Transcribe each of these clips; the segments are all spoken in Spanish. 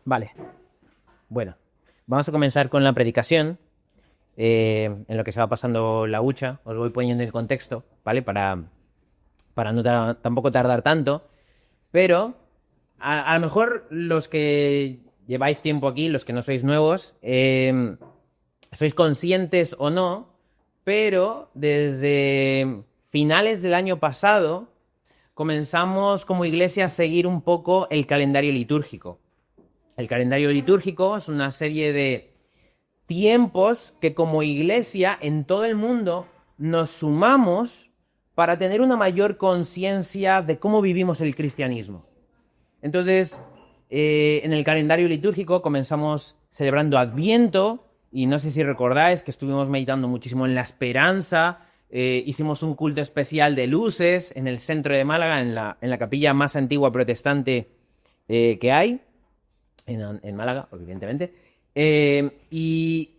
Vale, bueno, vamos a comenzar con la predicación, en lo que se va pasando la hucha. Os voy poniendo el contexto, ¿vale? Para no tampoco tardar tanto, pero a lo mejor los que lleváis tiempo aquí, los que no sois nuevos, sois conscientes o no, pero desde finales del año pasado comenzamos como iglesia a seguir un poco el calendario litúrgico. El calendario litúrgico es una serie de tiempos que como iglesia en todo el mundo nos sumamos para tener una mayor conciencia de cómo vivimos el cristianismo. Entonces, en el calendario litúrgico comenzamos celebrando Adviento, y no sé si recordáis que estuvimos meditando muchísimo en la esperanza. Hicimos un culto especial de luces en el centro de Málaga, en la capilla más antigua protestante que hay en Málaga, evidentemente. Y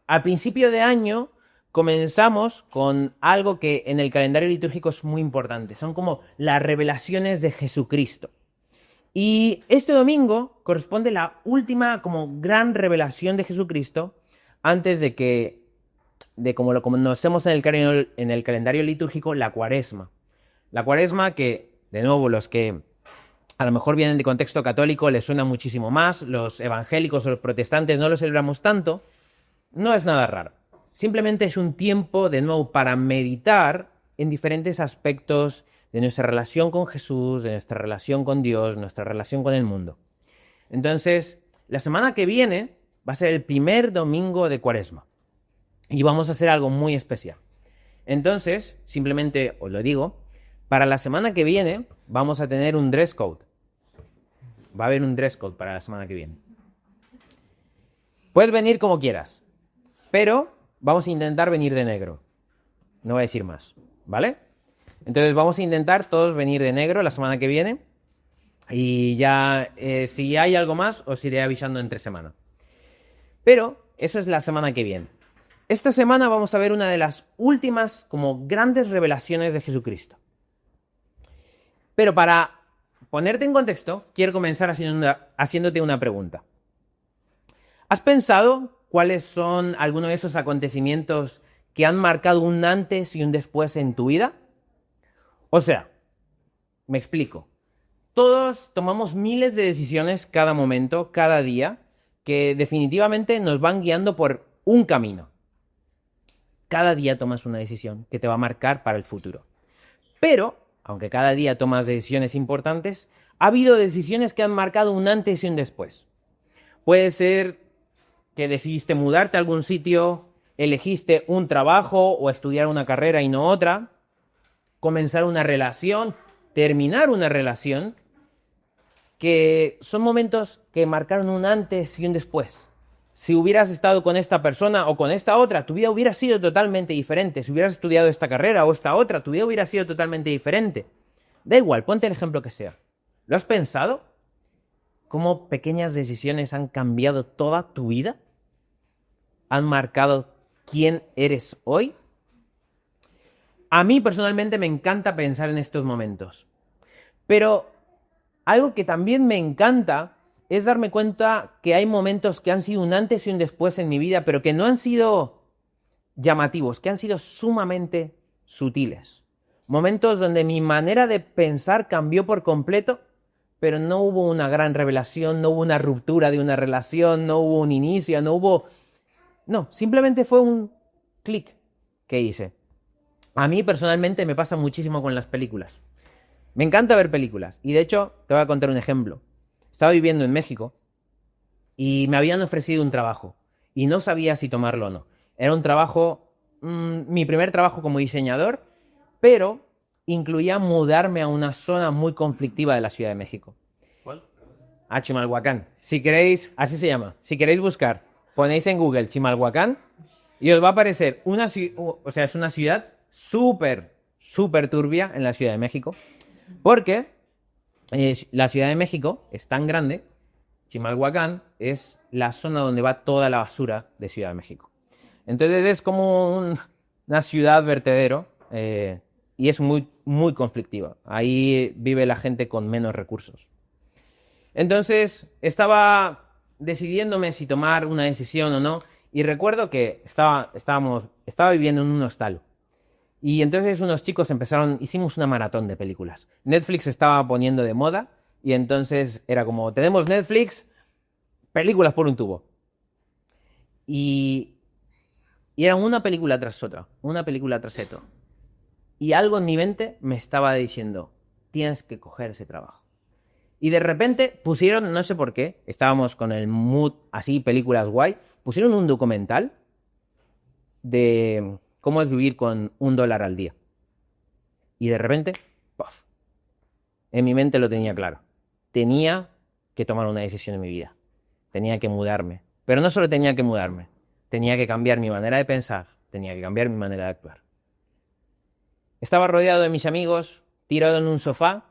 al principio de año comenzamos con algo que en el calendario litúrgico es muy importante. Son como las revelaciones de Jesucristo. Y este domingo corresponde la última como gran revelación de Jesucristo antes de como lo conocemos en el calendario litúrgico, la Cuaresma. La Cuaresma que, de nuevo, los que a lo mejor vienen de contexto católico les suena muchísimo más, los evangélicos o los protestantes no lo celebramos tanto, no es nada raro. Simplemente es un tiempo, de nuevo, para meditar en diferentes aspectos de nuestra relación con Jesús, de nuestra relación con Dios, nuestra relación con el mundo. Entonces, la semana que viene va a ser el primer domingo de Cuaresma y vamos a hacer algo muy especial. Entonces, simplemente os lo digo, para la semana que viene vamos a tener un dress code. Va a haber un dress code para la semana que viene. Puedes venir como quieras, pero vamos a intentar venir de negro. No voy a decir más, ¿vale? Entonces vamos a intentar todos venir de negro la semana que viene. Y ya, si hay algo más, os iré avisando entre semana. Pero eso es la semana que viene. Esta semana vamos a ver una de las últimas como grandes revelaciones de Jesucristo. Pero para ponerte en contexto, quiero comenzar haciéndote una pregunta. ¿Has pensado cuáles son algunos de esos acontecimientos que han marcado un antes y un después en tu vida? O sea, me explico. Todos tomamos miles de decisiones cada momento, cada día, que definitivamente nos van guiando por un camino. Cada día tomas una decisión que te va a marcar para el futuro. Pero, aunque cada día tomas decisiones importantes, ha habido decisiones que han marcado un antes y un después. Puede ser que decidiste mudarte a algún sitio, elegiste un trabajo o estudiar una carrera y no otra, comenzar una relación, terminar una relación, que son momentos que marcaron un antes y un después. Si hubieras estado con esta persona o con esta otra, tu vida hubiera sido totalmente diferente. Si hubieras estudiado esta carrera o esta otra, tu vida hubiera sido totalmente diferente. Da igual, ponte el ejemplo que sea. ¿Lo has pensado? ¿Cómo pequeñas decisiones han cambiado toda tu vida? ¿Han marcado quién eres hoy? A mí personalmente me encanta pensar en estos momentos. Pero algo que también me encanta es darme cuenta que hay momentos que han sido un antes y un después en mi vida, pero que no han sido llamativos, que han sido sumamente sutiles. Momentos donde mi manera de pensar cambió por completo, pero no hubo una gran revelación, no hubo una ruptura de una relación, no hubo un inicio, no hubo... No, simplemente fue un clic que hice. A mí personalmente me pasa muchísimo con las películas. Me encanta ver películas y de hecho te voy a contar un ejemplo. Estaba viviendo en México y me habían ofrecido un trabajo y no sabía si tomarlo o no. Era un trabajo, mi primer trabajo como diseñador, pero incluía mudarme a una zona muy conflictiva de la Ciudad de México. ¿Cuál? A Chimalhuacán. Si queréis, así se llama. Si queréis buscar, ponéis en Google Chimalhuacán y os va a aparecer o sea, es una ciudad súper turbia en la Ciudad de México. Porque la Ciudad de México es tan grande, Chimalhuacán es la zona donde va toda la basura de Ciudad de México. Entonces es como una ciudad vertedero, y es muy conflictiva. Ahí vive la gente con menos recursos. Entonces estaba decidiéndome si tomar una decisión o no, y recuerdo que estaba viviendo en un hostal. Y entonces unos chicos hicimos una maratón de películas. Netflix estaba poniendo de moda, y entonces era como, tenemos Netflix, películas por un tubo. Y era una película tras otra, una película tras otra. Y algo en mi mente me estaba diciendo, tienes que coger ese trabajo. Y de repente pusieron, no sé por qué, estábamos con el mood así, películas guay, pusieron un documental de cómo es vivir con $1 al día. Y de repente, ¡puff! En mi mente lo tenía claro. Tenía que tomar una decisión en mi vida. Tenía que mudarme. Pero no solo tenía que mudarme, tenía que cambiar mi manera de pensar, tenía que cambiar mi manera de actuar. Estaba rodeado de mis amigos, tirado en un sofá,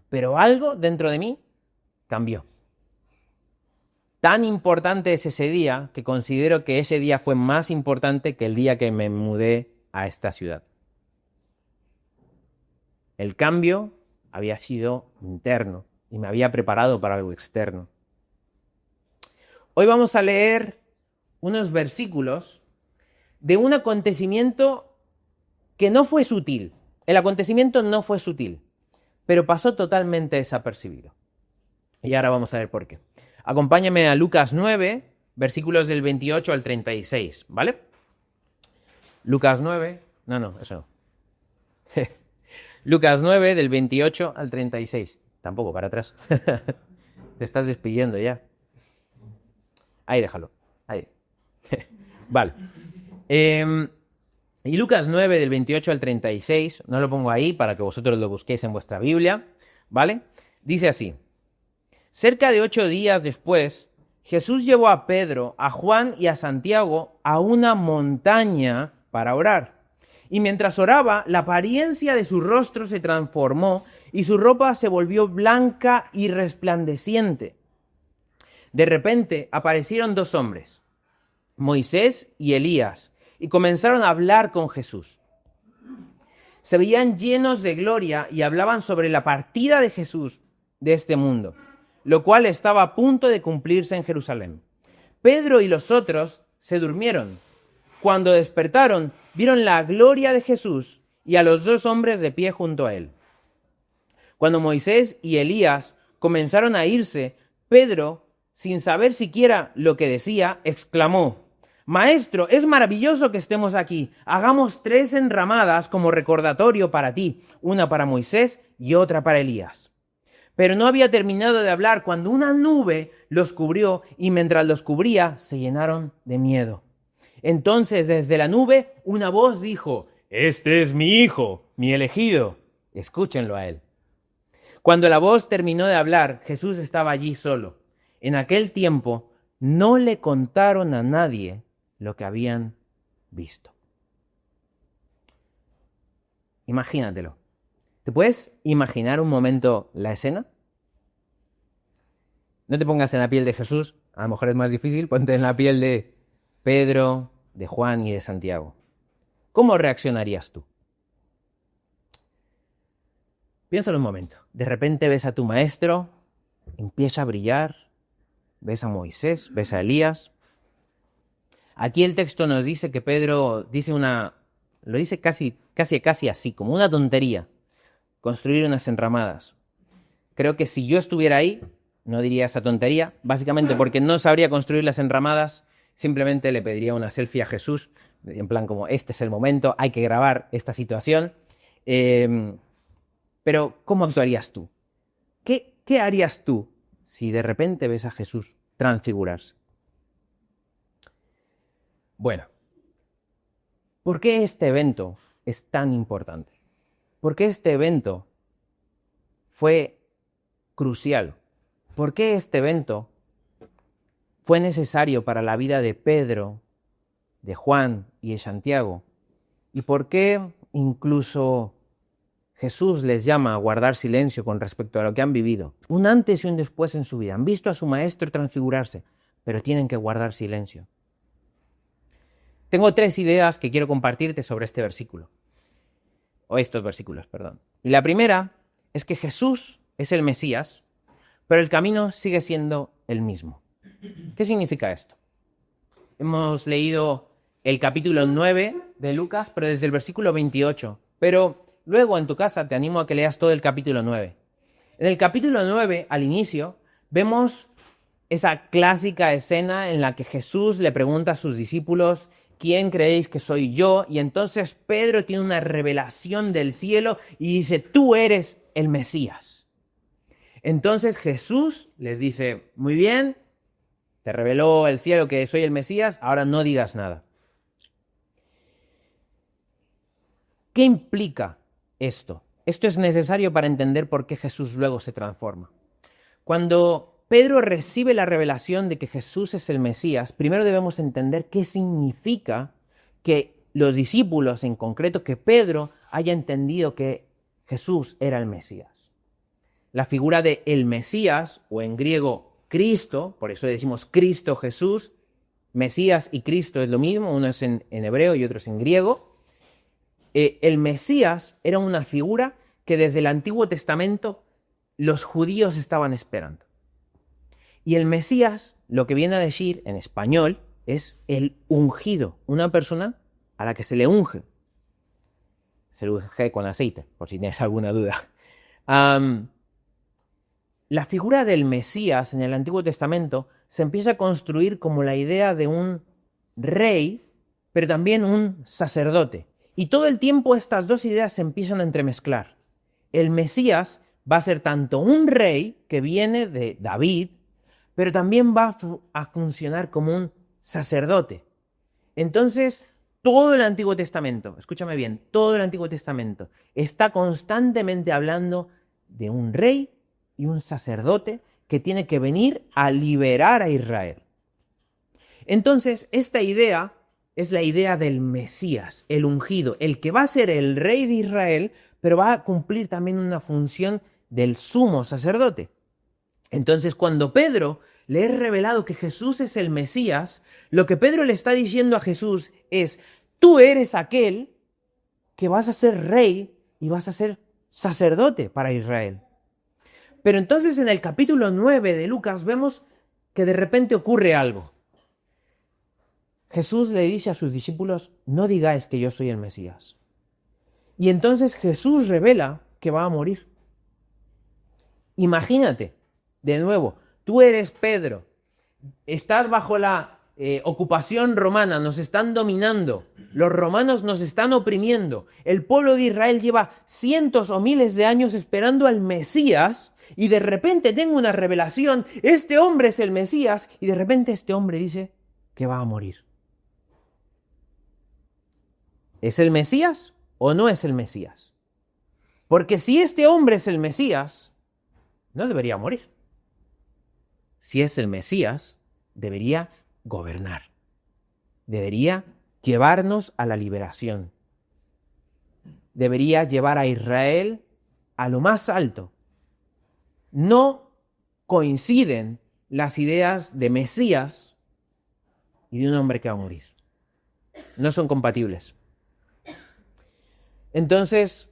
pero algo dentro de mí cambió. Tan importante es ese día que considero que ese día fue más importante que el día que me mudé a esta ciudad. El cambio había sido interno y me había preparado para algo externo. Hoy vamos a leer unos versículos de un acontecimiento que no fue sutil. El acontecimiento no fue sutil, pero pasó totalmente desapercibido. Y ahora vamos a ver por qué. Acompáñame a Lucas 9, versículos del 28 al 36, ¿vale? Lucas 9, no, eso no. Lucas 9, del 28 al 36. Tampoco, para atrás. Te estás despidiendo ya. Ahí déjalo. Ahí. Vale. Y Lucas 9, del 28 al 36, no lo pongo ahí para que vosotros lo busquéis en vuestra Biblia, ¿vale? Dice así. Cerca de 8 días después, Jesús llevó a Pedro, a Juan y a Santiago a una montaña para orar. Y mientras oraba, la apariencia de su rostro se transformó y su ropa se volvió blanca y resplandeciente. De repente aparecieron 2 hombres, Moisés y Elías, y comenzaron a hablar con Jesús. Se veían llenos de gloria y hablaban sobre la partida de Jesús de este mundo, lo cual estaba a punto de cumplirse en Jerusalén. Pedro y los otros se durmieron. Cuando despertaron, vieron la gloria de Jesús y a los 2 hombres de pie junto a él. Cuando Moisés y Elías comenzaron a irse, Pedro, sin saber siquiera lo que decía, exclamó: Maestro, es maravilloso que estemos aquí. Hagamos 3 enramadas como recordatorio para ti, una para Moisés y otra para Elías. Pero no había terminado de hablar cuando una nube los cubrió y mientras los cubría se llenaron de miedo. Entonces desde la nube una voz dijo: Este es mi hijo, mi elegido. Escúchenlo a él. Cuando la voz terminó de hablar, Jesús estaba allí solo. En aquel tiempo no le contaron a nadie lo que habían visto. Imagínatelo. ¿Te puedes imaginar un momento la escena? No te pongas en la piel de Jesús, a lo mejor es más difícil, ponte en la piel de Pedro, de Juan y de Santiago. ¿Cómo reaccionarías tú? Piénsalo un momento. De repente ves a tu maestro, empieza a brillar, ves a Moisés, ves a Elías. Aquí el texto nos dice que Pedro lo dice casi así, como una tontería, construir unas enramadas. Creo que si yo estuviera ahí, no diría esa tontería, básicamente porque no sabría construir las enramadas, simplemente le pediría una selfie a Jesús, en plan como, este es el momento, hay que grabar esta situación. Pero, ¿cómo actuarías tú? ¿Qué harías tú si de repente ves a Jesús transfigurarse? Bueno, ¿por qué este evento es tan importante? ¿Por qué este evento fue crucial? ¿Por qué este evento fue necesario para la vida de Pedro, de Juan y de Santiago? ¿Y por qué incluso Jesús les llama a guardar silencio con respecto a lo que han vivido? Un antes y un después en su vida. Han visto a su maestro transfigurarse, pero tienen que guardar silencio. Tengo 3 ideas que quiero compartirte sobre este versículo. O estos versículos, perdón. Y la primera es que Jesús es el Mesías pero el camino sigue siendo el mismo. ¿Qué significa esto? Hemos leído el capítulo 9 de Lucas, pero desde el versículo 28. Pero luego en tu casa te animo a que leas todo el capítulo 9. En el capítulo 9, al inicio, vemos esa clásica escena en la que Jesús le pregunta a sus discípulos: ¿quién creéis que soy yo? Y entonces Pedro tiene una revelación del cielo y dice: tú eres el Mesías. Entonces Jesús les dice: muy bien, te reveló el cielo que soy el Mesías, ahora no digas nada. ¿Qué implica esto? Esto es necesario para entender por qué Jesús luego se transforma. Cuando Pedro recibe la revelación de que Jesús es el Mesías, primero debemos entender qué significa que los discípulos, en concreto que Pedro, haya entendido que Jesús era el Mesías. La figura de el Mesías, o en griego Cristo, por eso decimos Cristo Jesús, Mesías y Cristo es lo mismo, uno es en hebreo y otro es en griego. El Mesías era una figura que desde el Antiguo Testamento los judíos estaban esperando. Y el Mesías, lo que viene a decir en español, es el ungido, una persona a la que se le unge. Se le unge con aceite, por si tienes alguna duda. La figura del Mesías en el Antiguo Testamento se empieza a construir como la idea de un rey, pero también un sacerdote. Y todo el tiempo estas dos ideas se empiezan a entremezclar. El Mesías va a ser tanto un rey que viene de David, pero también va a funcionar como un sacerdote. Entonces, todo el Antiguo Testamento, escúchame bien, todo el Antiguo Testamento está constantemente hablando de un rey y un sacerdote que tiene que venir a liberar a Israel. Entonces, esta idea es la idea del Mesías, el ungido, el que va a ser el rey de Israel, pero va a cumplir también una función del sumo sacerdote. Entonces, cuando Pedro le es revelado que Jesús es el Mesías, lo que Pedro le está diciendo a Jesús es: tú eres aquel que vas a ser rey y vas a ser sacerdote para Israel. Pero entonces en el capítulo 9 de Lucas vemos que de repente ocurre algo. Jesús le dice a sus discípulos: no digáis que yo soy el Mesías. Y entonces Jesús revela que va a morir. Imagínate, de nuevo, tú eres Pedro, estás bajo la ocupación romana, nos están dominando, los romanos nos están oprimiendo, el pueblo de Israel lleva cientos o miles de años esperando al Mesías, y de repente tengo una revelación: este hombre es el Mesías, y de repente este hombre dice que va a morir. ¿Es el Mesías o no es el Mesías? Porque si este hombre es el Mesías, no debería morir. Si es el Mesías, debería gobernar. Debería llevarnos a la liberación. Debería llevar a Israel a lo más alto. No coinciden las ideas de Mesías y de un hombre que va a morir. No son compatibles. Entonces,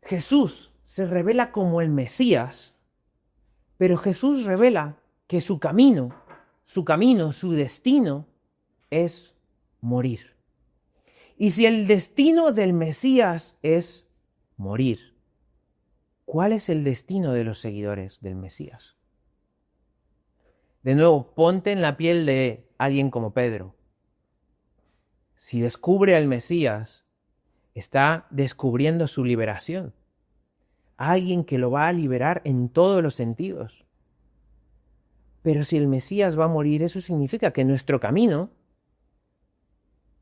Jesús se revela como el Mesías, pero Jesús revela que su camino, su destino es morir. Y si el destino del Mesías es morir, ¿cuál es el destino de los seguidores del Mesías? De nuevo, ponte en la piel de alguien como Pedro. Si descubre al Mesías, está descubriendo su liberación. Alguien que lo va a liberar en todos los sentidos. Pero si el Mesías va a morir, eso significa que nuestro camino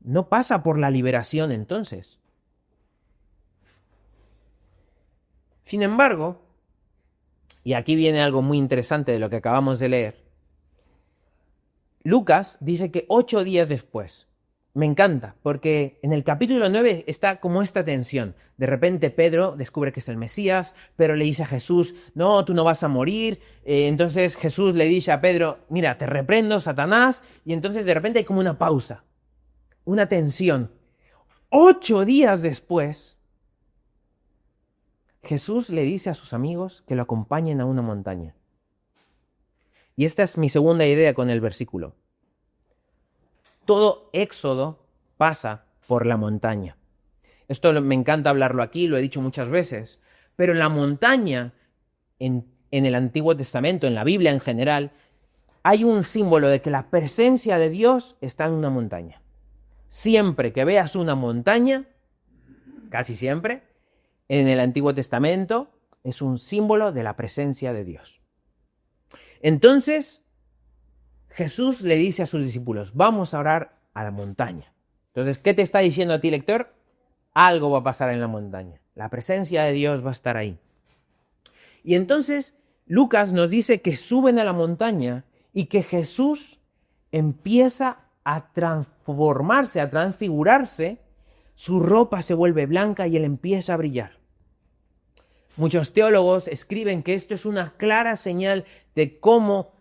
no pasa por la liberación entonces. Sin embargo, y aquí viene algo muy interesante de lo que acabamos de leer, Lucas dice que 8 días después. Me encanta, porque en el capítulo 9 está como esta tensión. De repente Pedro descubre que es el Mesías, pero le dice a Jesús: no, tú no vas a morir. Entonces Jesús le dice a Pedro: mira, te reprendo, Satanás. Y entonces de repente hay como una pausa, una tensión. 8 días después, Jesús le dice a sus amigos que lo acompañen a una montaña. Y esta es mi segunda idea con el versículo. Todo éxodo pasa por la montaña. Esto me encanta hablarlo aquí, lo he dicho muchas veces, pero la montaña en el Antiguo Testamento, en la Biblia en general, hay un símbolo de que la presencia de Dios está en una montaña. Siempre que veas una montaña, casi siempre, en el Antiguo Testamento, es un símbolo de la presencia de Dios. Entonces, Jesús le dice a sus discípulos, vamos a orar a la montaña. Entonces, ¿qué te está diciendo a ti, lector? Algo va a pasar en la montaña. La presencia de Dios va a estar ahí. Y entonces, Lucas nos dice que suben a la montaña y que Jesús empieza a transformarse, a transfigurarse, su ropa se vuelve blanca y él empieza a brillar. Muchos teólogos escriben que esto es una clara señal de cómo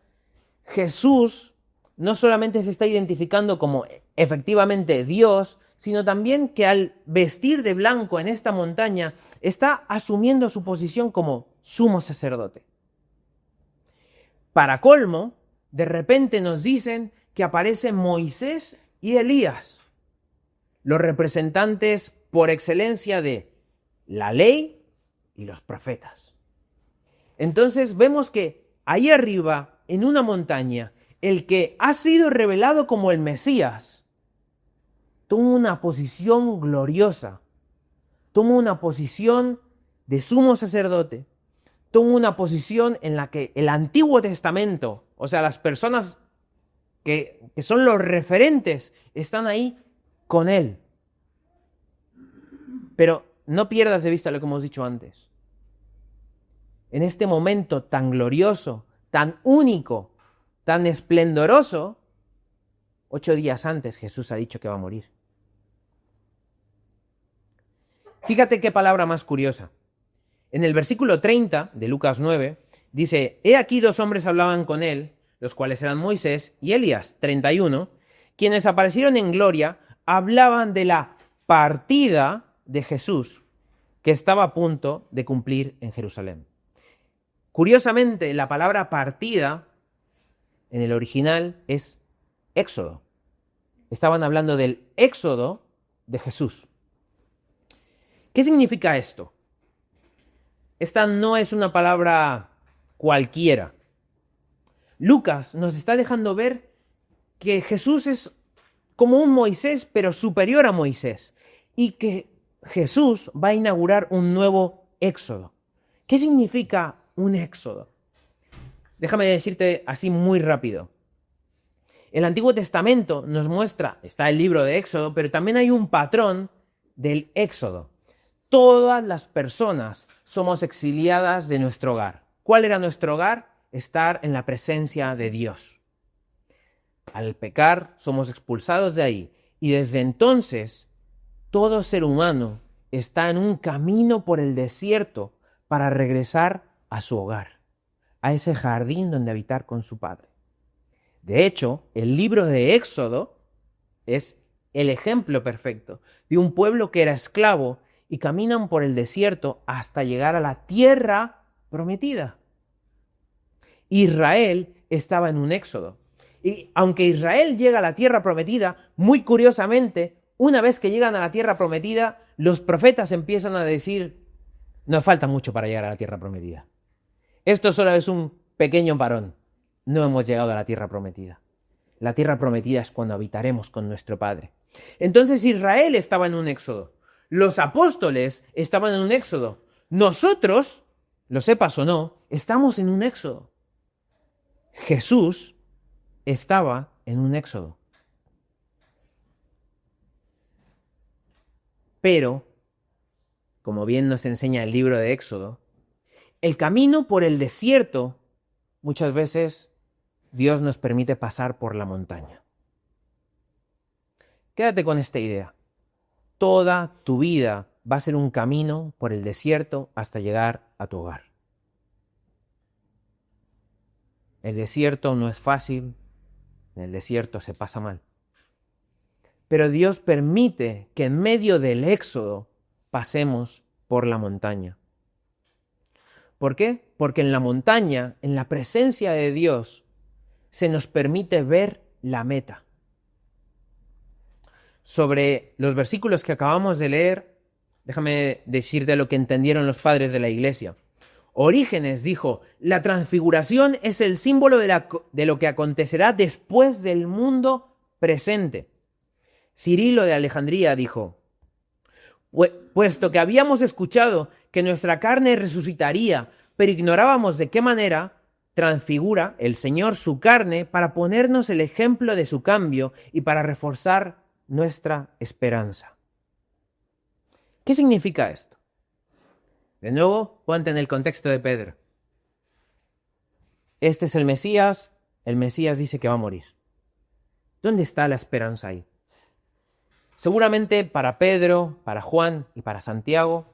Jesús no solamente se está identificando como efectivamente Dios, sino también que al vestir de blanco en esta montaña está asumiendo su posición como sumo sacerdote. Para colmo, de repente nos dicen que aparecen Moisés y Elías, los representantes por excelencia de la ley y los profetas. Entonces vemos que ahí arriba, en una montaña, el que ha sido revelado como el Mesías, toma una posición gloriosa, toma una posición de sumo sacerdote, toma una posición en la que el Antiguo Testamento, o sea, las personas que son los referentes, están ahí con él. Pero no pierdas de vista lo que hemos dicho antes. En este momento tan glorioso, tan único, tan esplendoroso, 8 días antes Jesús ha dicho que va a morir. Fíjate qué palabra más curiosa. En el versículo 30 de Lucas 9 dice, he aquí 2 hombres hablaban con él, los cuales eran Moisés y Elías, 31, quienes aparecieron en gloria, hablaban de la partida de Jesús que estaba a punto de cumplir en Jerusalén. Curiosamente, la palabra partida en el original es éxodo. Estaban hablando del éxodo de Jesús. ¿Qué significa esto? Esta no es una palabra cualquiera. Lucas nos está dejando ver que Jesús es como un Moisés, pero superior a Moisés, y que Jesús va a inaugurar un nuevo éxodo. ¿Qué significa un éxodo? Déjame decirte así muy rápido. El Antiguo Testamento nos muestra, está el libro de Éxodo, pero también hay un patrón del éxodo. Todas las personas somos exiliadas de nuestro hogar. ¿Cuál era nuestro hogar? Estar en la presencia de Dios. Al pecar somos expulsados de ahí y desde entonces todo ser humano está en un camino por el desierto para regresar a su hogar, a ese jardín donde habitar con su Padre. De hecho, el libro de Éxodo es el ejemplo perfecto de un pueblo que era esclavo y caminan por el desierto hasta llegar a la tierra prometida. Israel estaba en un éxodo. Y aunque Israel llega a la tierra prometida, muy curiosamente, una vez que llegan a la tierra prometida, los profetas empiezan a decir, nos falta mucho para llegar a la tierra prometida. Esto solo es un pequeño parón. No hemos llegado a la tierra prometida. La tierra prometida es cuando habitaremos con nuestro Padre. Entonces Israel estaba en un éxodo. Los apóstoles estaban en un éxodo. Nosotros, lo sepas o no, estamos en un éxodo. Jesús estaba en un éxodo. Pero, como bien nos enseña el libro de Éxodo, el camino por el desierto, muchas veces Dios nos permite pasar por la montaña. Quédate con esta idea. Toda tu vida va a ser un camino por el desierto hasta llegar a tu hogar. El desierto no es fácil, en el desierto se pasa mal. Pero Dios permite que en medio del éxodo pasemos por la montaña. ¿Por qué? Porque en la montaña, en la presencia de Dios, se nos permite ver la meta. Sobre los versículos que acabamos de leer, déjame decirte lo que entendieron los padres de la iglesia. Orígenes dijo: la transfiguración es el símbolo de lo que acontecerá después del mundo presente. Cirilo de Alejandría dijo: puesto que habíamos escuchado que nuestra carne resucitaría, pero ignorábamos de qué manera, transfigura el Señor su carne para ponernos el ejemplo de su cambio y para reforzar nuestra esperanza. ¿Qué significa esto? De nuevo, ponte en el contexto de Pedro. Este es el Mesías dice que va a morir. ¿Dónde está la esperanza ahí? Seguramente para Pedro, para Juan y para Santiago,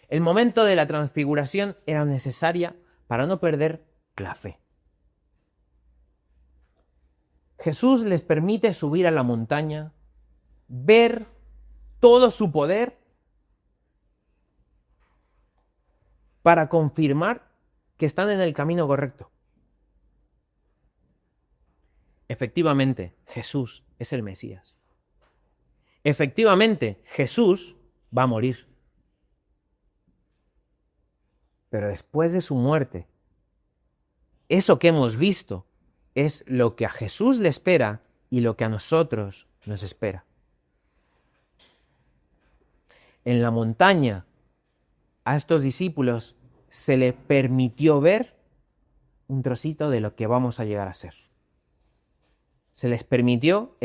el momento de la transfiguración era necesaria para no perder la fe. Jesús les permite subir a la montaña, ver todo su poder para confirmar que están en el camino correcto. Efectivamente, Jesús es el Mesías. Efectivamente, Jesús va a morir. Pero después de su muerte, eso que hemos visto es lo que a Jesús le espera y lo que a nosotros nos espera. En la montaña, a estos discípulos se les permitió ver un trocito de lo que vamos a llegar a ser. Se les permitió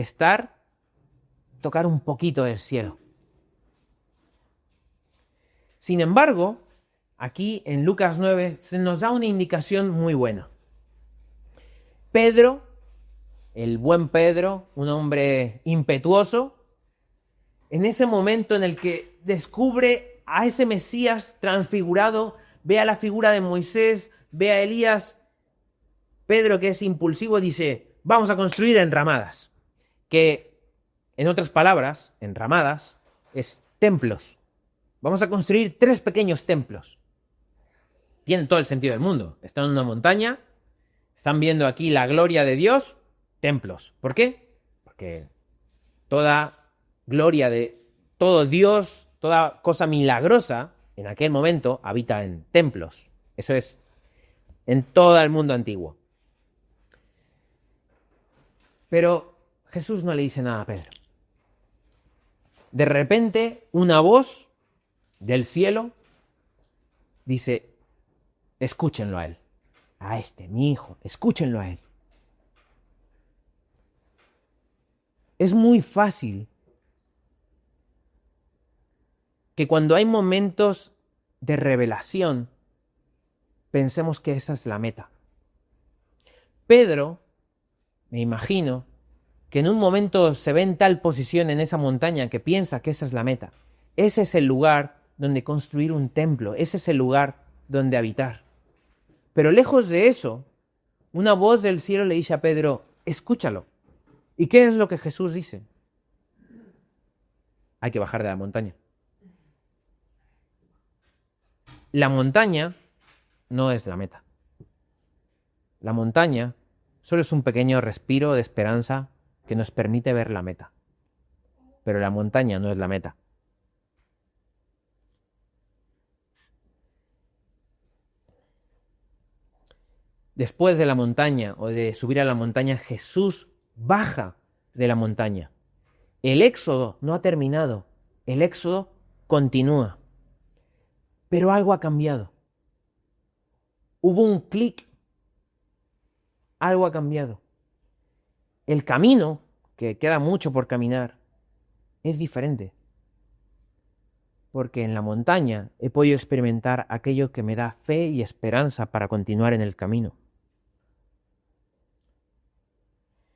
tocar un poquito del cielo. Sin embargo, aquí en Lucas 9 se nos da una indicación muy buena. Pedro, el buen Pedro, un hombre impetuoso, en ese momento en el que descubre a ese Mesías transfigurado, ve a la figura de Moisés, ve a Elías, Pedro, que es impulsivo, dice: vamos a construir enramadas, que en otras palabras, enramadas es templos. Vamos a construir 3 pequeños templos. Tienen todo el sentido del mundo. Están en una montaña, están viendo aquí la gloria de Dios, templos. ¿Por qué? Porque toda gloria de todo Dios, toda cosa milagrosa, en aquel momento habita en templos. Eso es en todo el mundo antiguo. Pero Jesús no le dice nada a Pedro. De repente, una voz del cielo dice: escúchenlo a él. A mi hijo, escúchenlo a él. Es muy fácil que cuando hay momentos de revelación, pensemos que esa es la meta. Pedro, me imagino, que en un momento se ve en tal posición en esa montaña que piensa que esa es la meta. Ese es el lugar donde construir un templo, ese es el lugar donde habitar. Pero lejos de eso, una voz del cielo le dice a Pedro: escúchalo. ¿Y qué es lo que Jesús dice? Hay que bajar de la montaña. La montaña no es la meta. La montaña solo es un pequeño respiro de esperanza que nos permite ver la meta. Pero la montaña no es la meta. Después de la montaña o de subir a la montaña, Jesús baja de la montaña. El éxodo no ha terminado. El éxodo continúa. Pero algo ha cambiado. Hubo un clic. Algo ha cambiado. El camino, que queda mucho por caminar, es diferente. Porque en la montaña he podido experimentar aquello que me da fe y esperanza para continuar en el camino.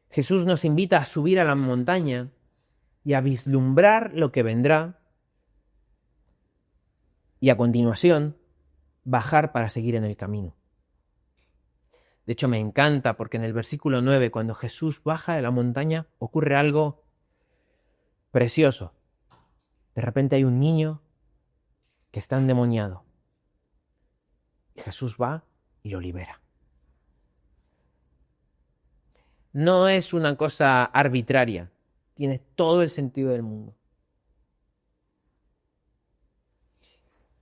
Jesús nos invita a subir a la montaña y a vislumbrar lo que vendrá y a continuación bajar para seguir en el camino. De hecho, me encanta porque en el versículo 9, cuando Jesús baja de la montaña, ocurre algo precioso. De repente hay un niño que está endemoniado. Y Jesús va y lo libera. No es una cosa arbitraria, tiene todo el sentido del mundo.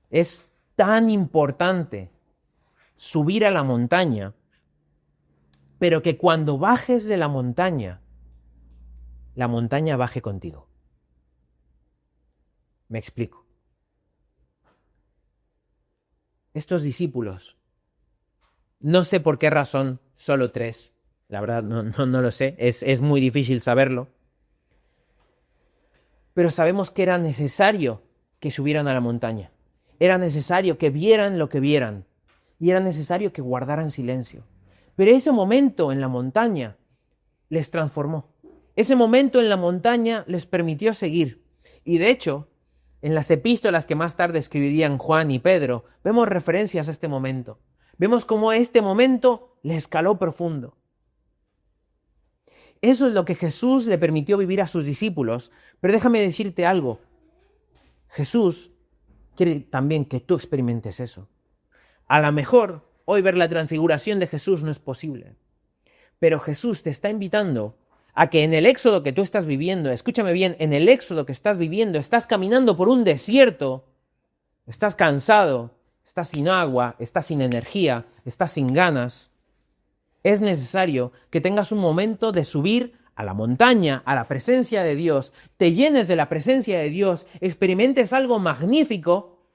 Es tan importante subir a la montaña, pero que cuando bajes de la montaña baje contigo. Me explico. Estos discípulos, no sé por qué razón, solo 3, la verdad no lo sé, es muy difícil saberlo, pero sabemos que era necesario que subieran a la montaña, era necesario que vieran lo que vieran, y era necesario que guardaran silencio. Pero ese momento en la montaña les transformó. Ese momento en la montaña les permitió seguir. Y de hecho, en las epístolas que más tarde escribirían Juan y Pedro, vemos referencias a este momento. Vemos cómo este momento les caló profundo. Eso es lo que Jesús le permitió vivir a sus discípulos. Pero déjame decirte algo. Jesús quiere también que tú experimentes eso. A lo mejor hoy ver la transfiguración de Jesús no es posible. Pero Jesús te está invitando a que en el éxodo que tú estás viviendo, escúchame bien, en el éxodo que estás viviendo, estás caminando por un desierto, estás cansado, estás sin agua, estás sin energía, estás sin ganas. Es necesario que tengas un momento de subir a la montaña, a la presencia de Dios, te llenes de la presencia de Dios, experimentes algo magnífico,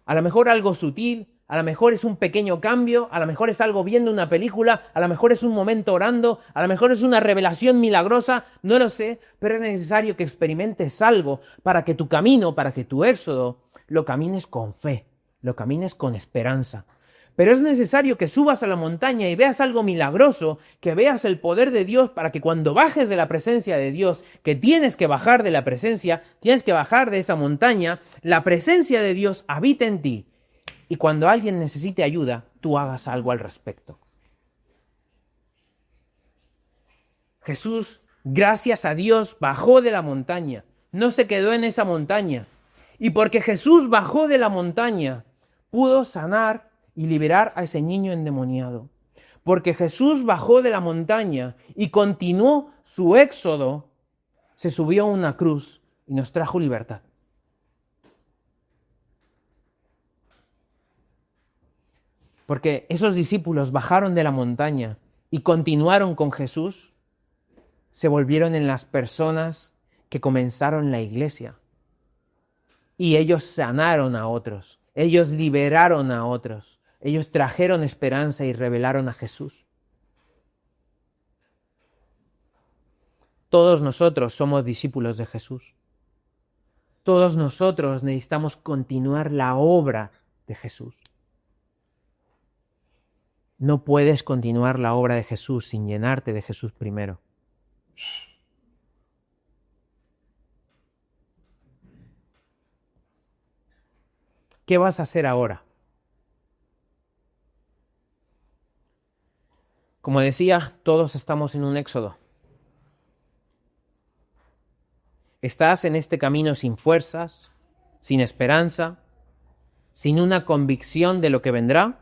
a lo mejor algo sutil, a lo mejor es un pequeño cambio, a lo mejor es algo viendo una película, a lo mejor es un momento orando, a lo mejor es una revelación milagrosa, no lo sé, pero es necesario que experimentes algo para que tu camino, para que tu éxodo, lo camines con fe, lo camines con esperanza. Pero es necesario que subas a la montaña y veas algo milagroso, que veas el poder de Dios para que cuando bajes de la presencia de Dios, que tienes que bajar de la presencia, tienes que bajar de esa montaña, la presencia de Dios habita en ti. Y cuando alguien necesite ayuda, tú hagas algo al respecto. Jesús, gracias a Dios, bajó de la montaña. No se quedó en esa montaña. Y porque Jesús bajó de la montaña, pudo sanar y liberar a ese niño endemoniado. Porque Jesús bajó de la montaña y continuó su éxodo, se subió a una cruz y nos trajo libertad. Porque esos discípulos bajaron de la montaña y continuaron con Jesús, se volvieron en las personas que comenzaron la iglesia. Y ellos sanaron a otros, ellos liberaron a otros, ellos trajeron esperanza y revelaron a Jesús. Todos nosotros somos discípulos de Jesús. Todos nosotros necesitamos continuar la obra de Jesús. No puedes continuar la obra de Jesús sin llenarte de Jesús primero. ¿Qué vas a hacer ahora? Como decía, todos estamos en un éxodo. Estás en este camino sin fuerzas, sin esperanza, sin una convicción de lo que vendrá.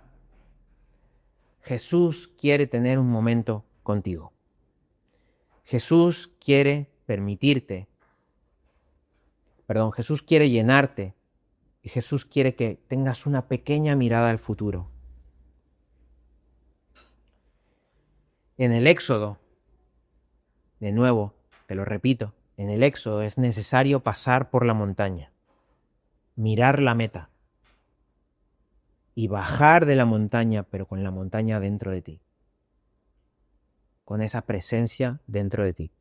Jesús quiere tener un momento contigo. Jesús quiere Jesús quiere llenarte y Jesús quiere que tengas una pequeña mirada al futuro. En el éxodo, de nuevo, te lo repito, en el éxodo es necesario pasar por la montaña, mirar la meta y bajar de la montaña, pero con la montaña dentro de ti, con esa presencia dentro de ti.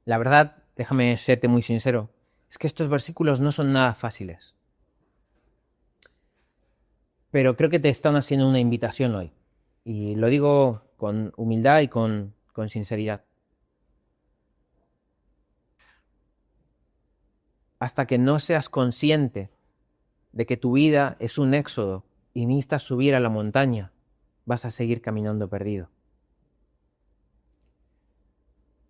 La verdad, déjame serte muy sincero, es que estos versículos no son nada fáciles. Pero creo que te están haciendo una invitación hoy. Y lo digo con humildad y con sinceridad. Hasta que no seas consciente de que tu vida es un éxodo y necesitas subir a la montaña, vas a seguir caminando perdido.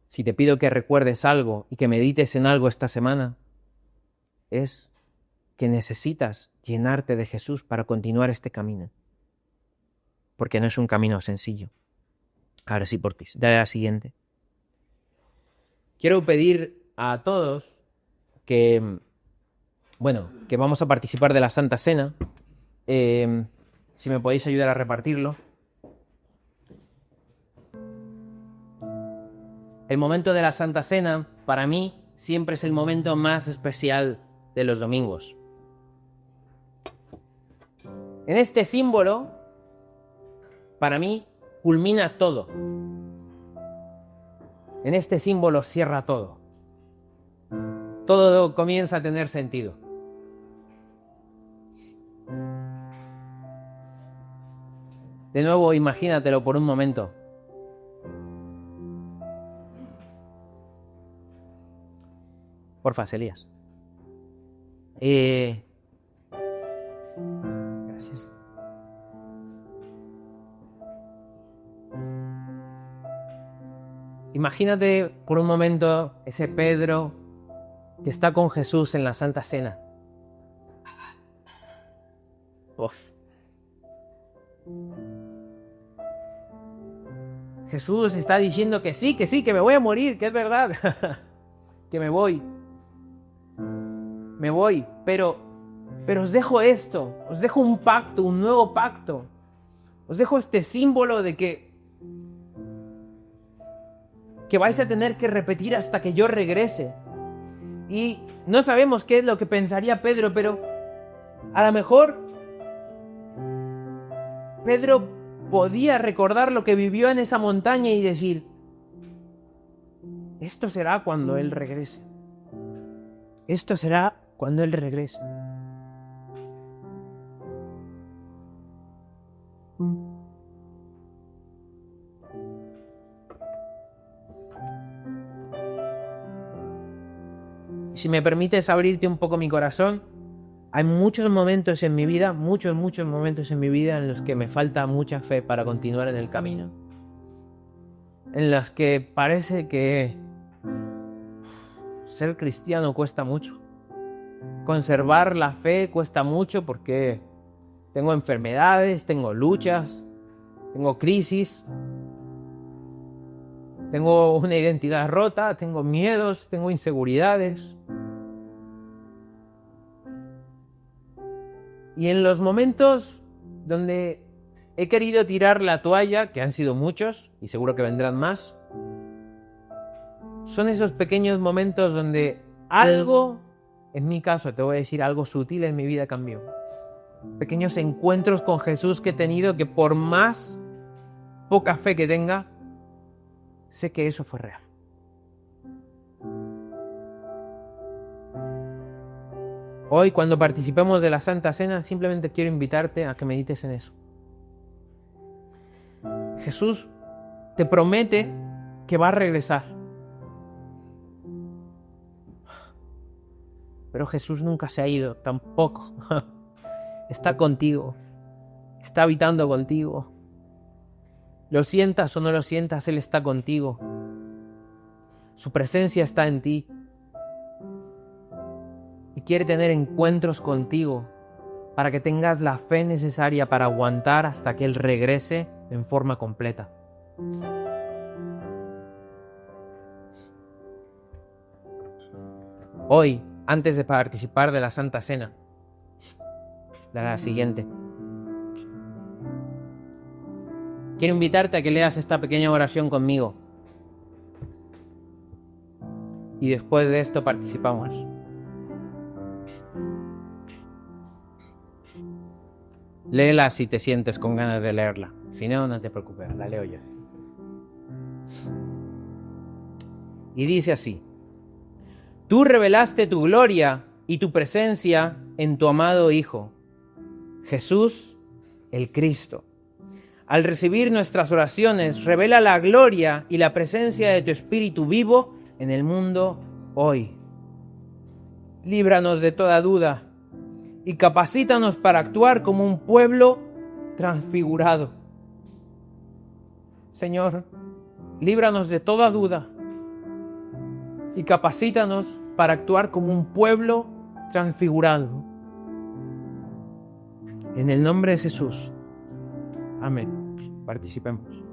Si te pido que recuerdes algo y que medites en algo esta semana, es que necesitas llenarte de Jesús para continuar este camino. Porque no es un camino sencillo. Ahora sí, por ti. Dale a la siguiente. Quiero pedir a todos que vamos a participar de la Santa Cena. Si me podéis ayudar a repartirlo. El momento de la Santa Cena, para mí, siempre es el momento más especial de los domingos. En este símbolo, para mí, culmina todo. En este símbolo cierra todo. Todo comienza a tener sentido. De nuevo, imagínatelo por un momento. Porfa, Elías. Gracias. Imagínate por un momento ese Pedro que está con Jesús en la Santa Cena. Uf. Jesús está diciendo que sí, que me voy a morir, que es verdad, que me voy, pero os dejo esto, os dejo un pacto, un nuevo pacto, os dejo este símbolo de que vais a tener que repetir hasta que yo regrese. Y no sabemos qué es lo que pensaría Pedro, pero a lo mejor Pedro podía recordar lo que vivió en esa montaña y decir, esto será cuando Él regrese. Esto será cuando Él regrese. Si me permites abrirte un poco mi corazón, hay muchos momentos en mi vida, muchos momentos en mi vida en los que me falta mucha fe para continuar en el camino. En los que parece que ser cristiano cuesta mucho. Conservar la fe cuesta mucho porque tengo enfermedades, tengo luchas, tengo crisis, tengo una identidad rota, tengo miedos, tengo inseguridades. Y en los momentos donde he querido tirar la toalla, que han sido muchos y seguro que vendrán más, son esos pequeños momentos donde algo, en mi caso te voy a decir algo sutil en mi vida cambió. Pequeños encuentros con Jesús que he tenido que por más poca fe que tenga, sé que eso fue real. Hoy, cuando participemos de la Santa Cena, simplemente quiero invitarte a que medites en eso. Jesús te promete que va a regresar. Pero Jesús nunca se ha ido, tampoco. Está contigo, está habitando contigo. Lo sientas o no lo sientas, Él está contigo. Su presencia está en ti. Y quiere tener encuentros contigo para que tengas la fe necesaria para aguantar hasta que Él regrese en forma completa. Hoy, antes de participar de la Santa Cena, de la siguiente, quiero invitarte a que leas esta pequeña oración conmigo. Y después de esto participamos. Léela si te sientes con ganas de leerla. Si no, no te preocupes, la leo yo. Y dice así: Tú revelaste tu gloria y tu presencia en tu amado Hijo, Jesús el Cristo. Al recibir nuestras oraciones, revela la gloria y la presencia de tu Espíritu vivo en el mundo hoy. Líbranos de toda duda y capacítanos para actuar como un pueblo transfigurado, Señor, líbranos de toda duda y capacítanos para actuar como un pueblo transfigurado. En el nombre de Jesús. Amén. Participemos.